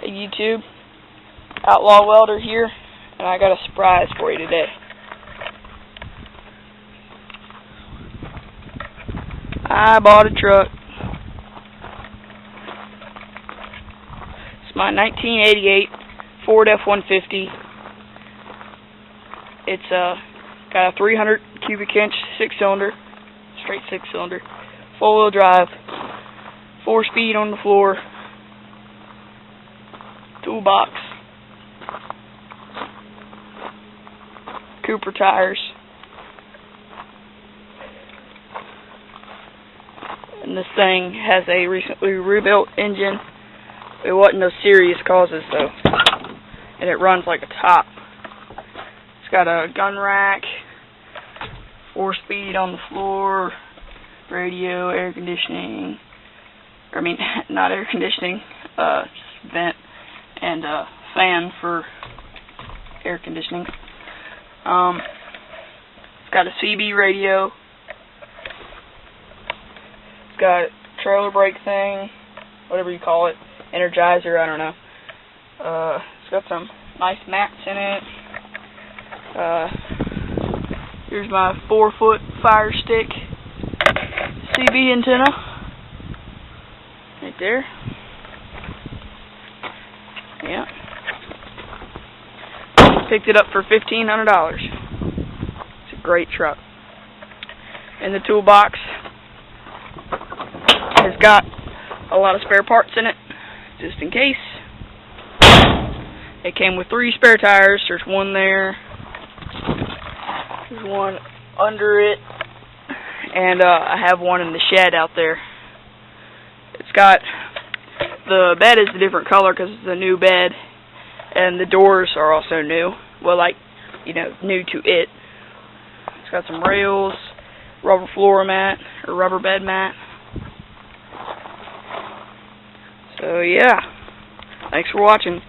Hey YouTube, Outlaw Welder here, and I got a surprise for you today. I bought a truck. It's my 1988 Ford F-150. It's got a 300 cubic inch straight six cylinder, 4-wheel drive, 4-speed on the floor, toolbox, Cooper tires, and this thing has a recently rebuilt engine. It wasn't no serious causes though, and it runs like a top. It's got a gun rack, 4-speed on the floor, radio, air conditioning, not air conditioning, just vent, and a fan for air conditioning. It's got a CB radio. It's got a trailer brake thing, whatever you call it, energizer, I don't know. It's got some nice mats in it. Here's my 4-foot fire stick CB antenna right there. Yeah. Picked it up for $1,500. It's a great truck. And the toolbox has got a lot of spare parts in it, just in case. It came with 3 spare tires. There's one there. There's one under it. And I have one in the shed out there. It's got, the bed is a different color because it's a new bed. And the doors are also new. Well, new to it. It's got some rails, rubber floor mat, or rubber bed mat. So, yeah. Thanks for watching.